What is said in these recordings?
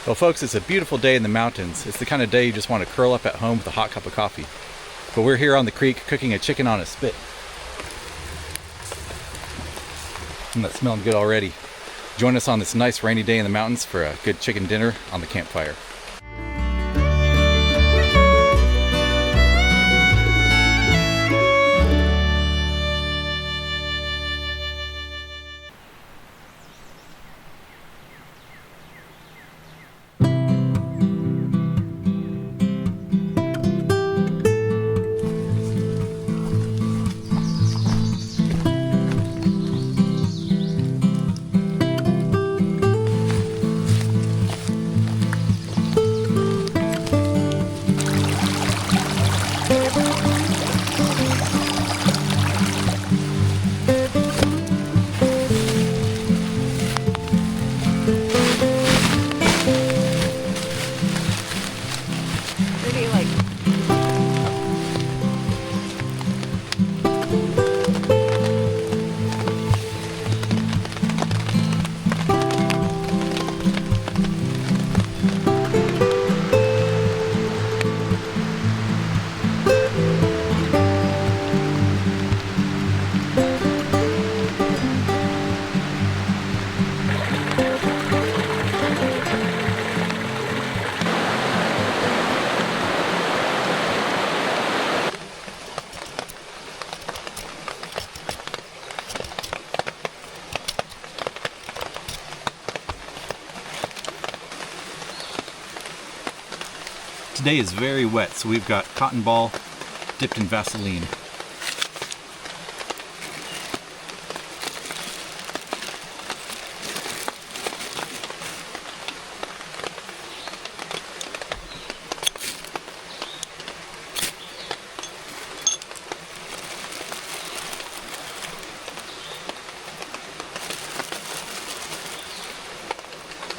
Well, folks, it's a beautiful day in the mountains. It's the kind of day you just want to curl up at home with a hot cup of coffee. But we're here on the creek cooking a chicken on a spit. And that's smelling good already. Join us on this nice rainy day in the mountains for a good chicken dinner on the campfire. Today is very wet, so we've got cotton ball dipped in Vaseline.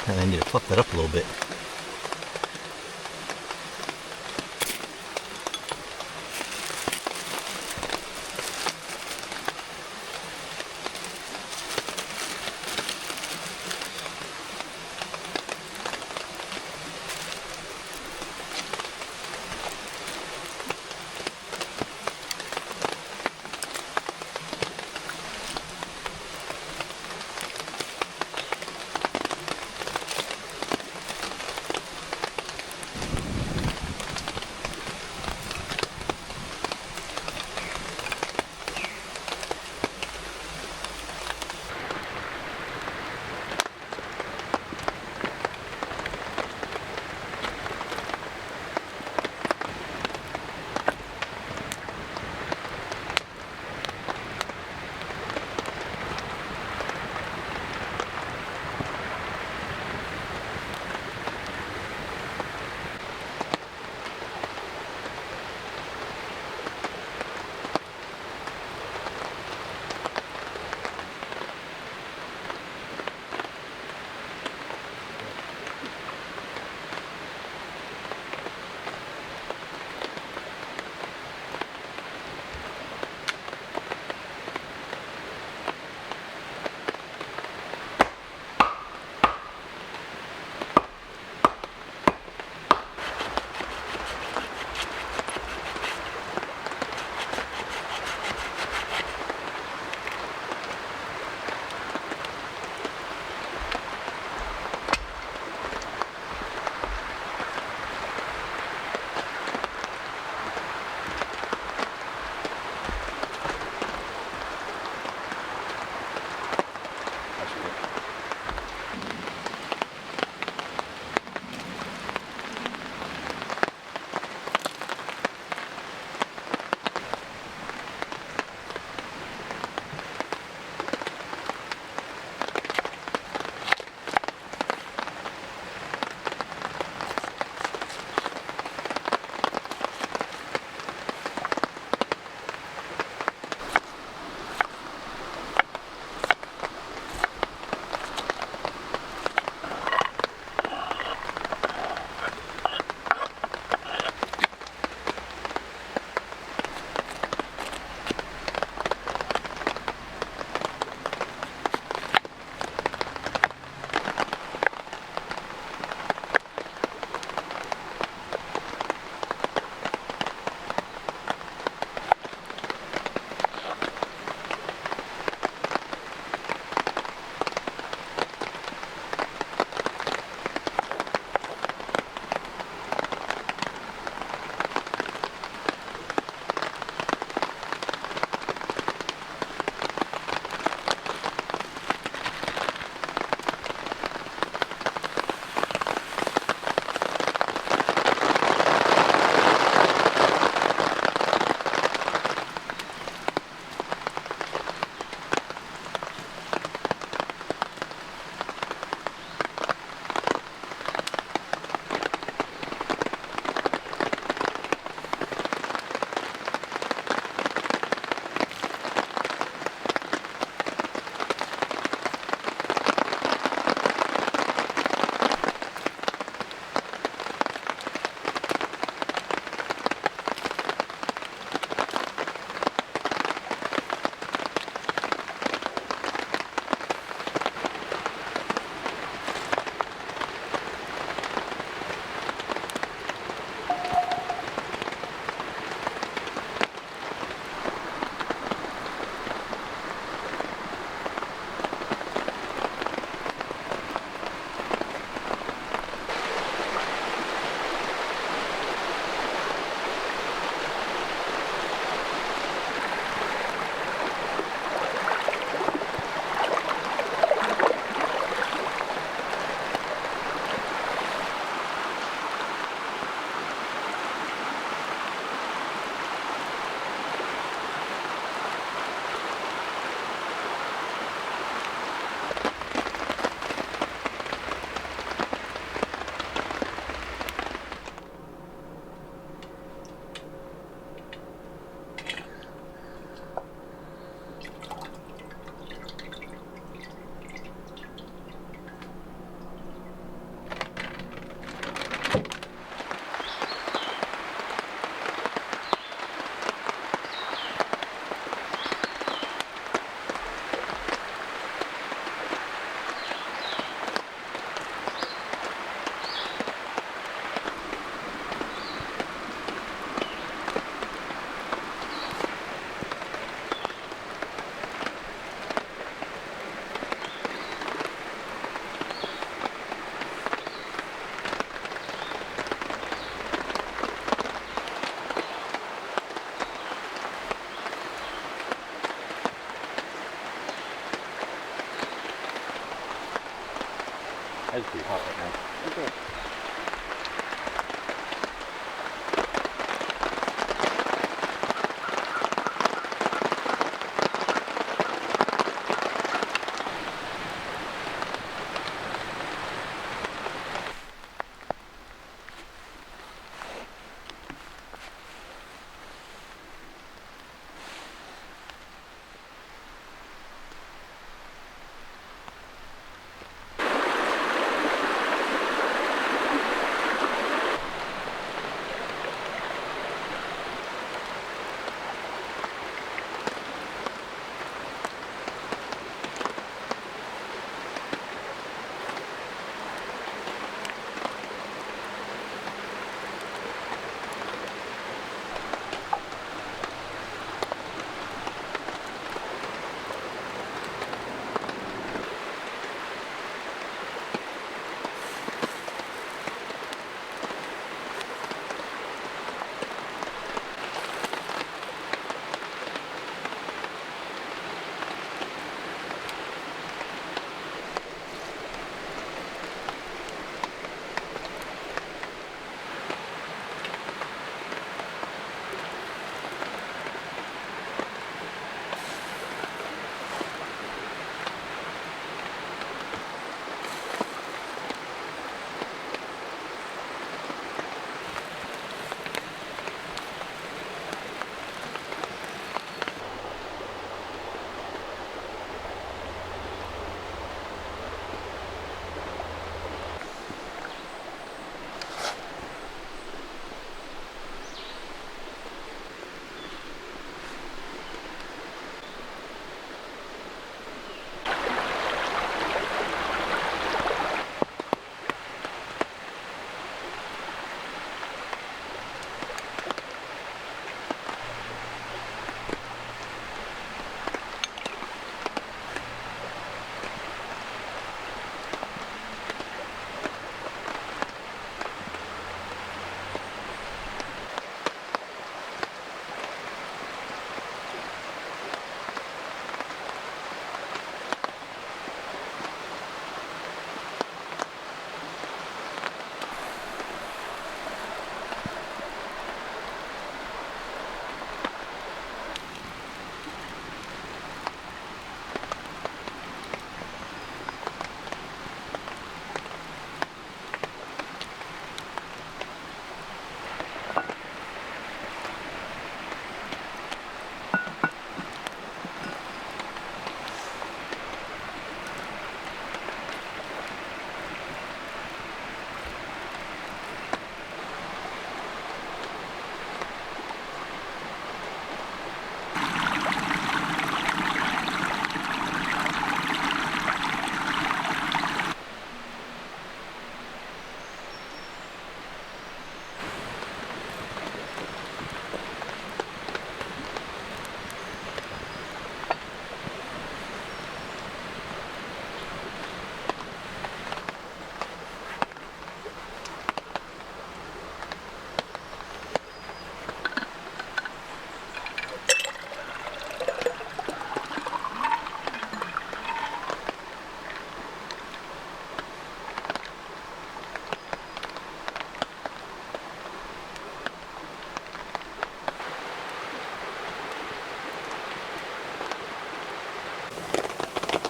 And I need to fluff that up a little bit.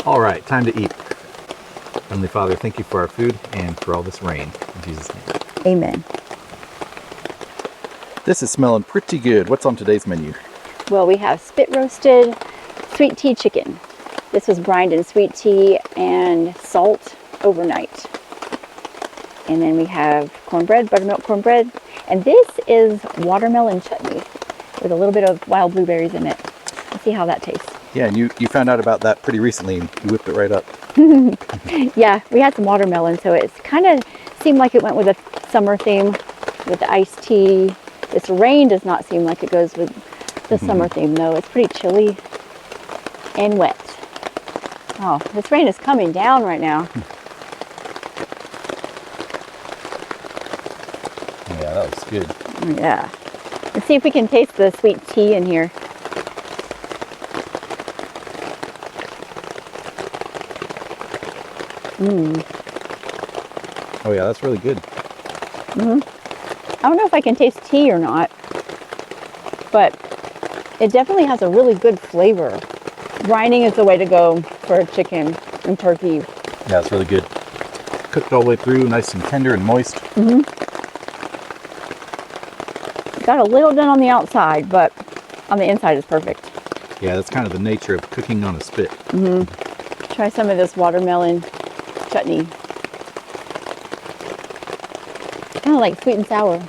All right, time to eat. Heavenly Father, thank you for our food and for all this rain. In Jesus' name. Amen. This is smelling pretty good. What's on today's menu? Well, we have spit roasted sweet tea chicken. This was brined in sweet tea and salt overnight. And then we have cornbread, buttermilk cornbread. And this is watermelon chutney with a little bit of wild blueberries in it. Let's see how that tastes. Yeah, and you found out about that pretty recently and you whipped it right up. Yeah, we had some watermelon, so it's kind of seemed like it went with a summer theme with the iced tea. This rain does not seem like it goes with the summer theme, though. It's pretty chilly and wet. Oh, this rain is coming down right now. Yeah, that looks good. Yeah. Let's see if we can taste the sweet tea in here. Oh yeah, that's really good. I don't know if I can taste tea or not, but it definitely has a really good flavor. Brining is the way to go for chicken and turkey. Yeah, it's really good. Cooked all the way through, nice and tender and moist. Got a little done on the outside, but on the inside is perfect. Yeah, that's kind of the nature of cooking on a spit. Try some of this watermelon chutney. Kind of like sweet and sour.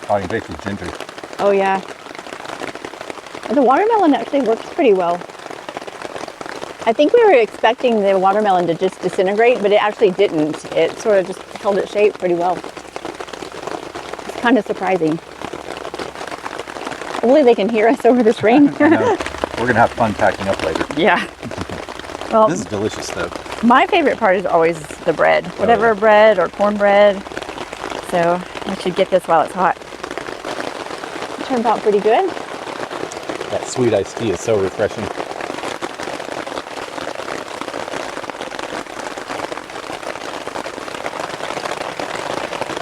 Oh, you can taste the ginger. Oh yeah. The watermelon actually works pretty well. I think we were expecting the watermelon to just disintegrate, but it actually didn't. It sort of just held its shape pretty well. It's kind of surprising. Hopefully they can hear us over this rain. I know. We're going to have fun packing up later. Yeah. Well, This is delicious though. my favorite part is always the bread. Whatever bread or cornbread. So I should get this while it's hot. It turned out pretty good. That sweet iced tea is so refreshing.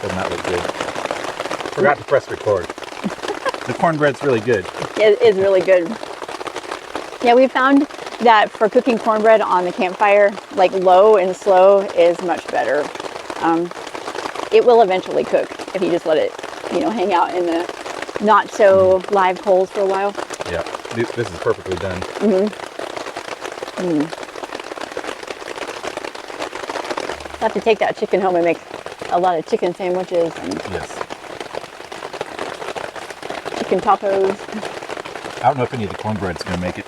Doesn't that look good? Forgot to press record. The cornbread's really good. It is really good. Yeah, we found that for cooking cornbread on the campfire, like low and slow is much better. It will eventually cook if you just let it, hang out in the not so live coals for a while. Yeah, this is perfectly done. I have to take that chicken home and make a lot of chicken sandwiches and Yes. chicken tacos. I don't know if any of the cornbread's going to make it.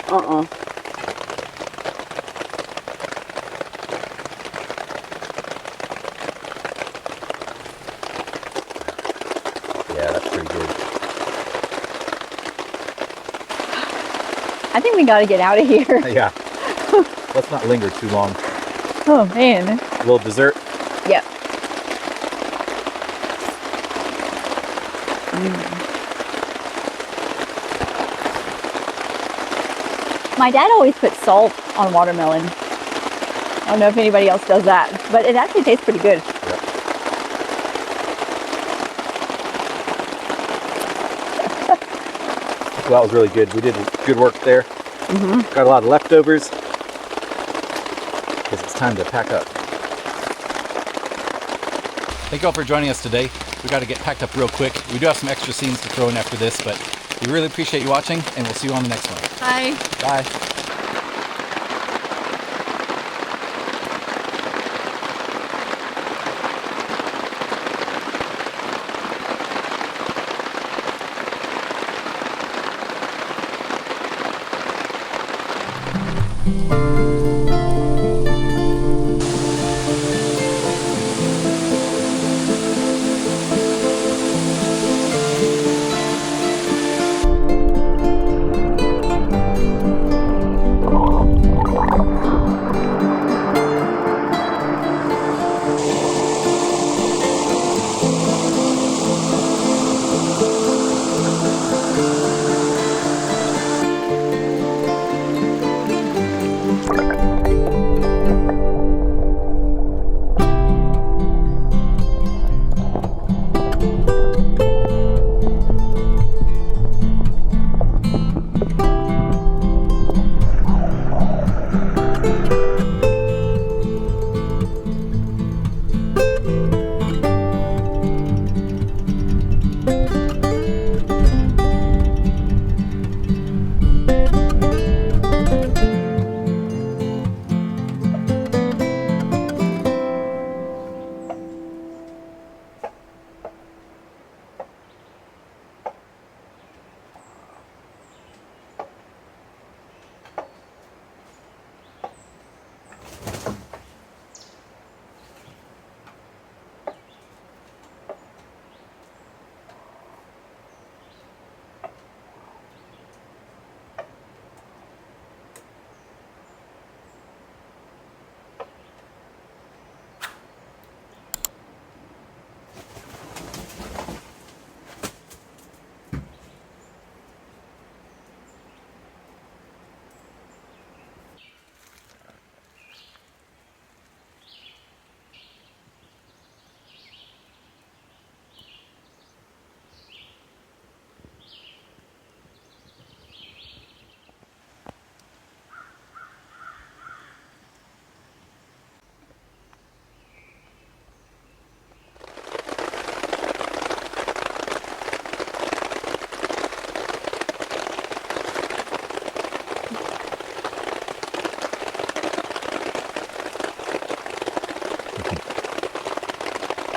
Yeah, that's pretty good. I think we got to get out of here. Yeah. Let's not linger too long. Oh man. A little dessert. Yep. My dad always puts salt on watermelon. I don't know if anybody else does that, but it actually tastes pretty good. Yep. Well, that was really good. We did good work there. Got a lot of leftovers because it's time to pack up. Thank you all for joining us today. We got to get packed up real quick. We do have some extra scenes to throw in after this, but we really appreciate you watching, and we'll see you on the next one. Bye. Bye. Bye.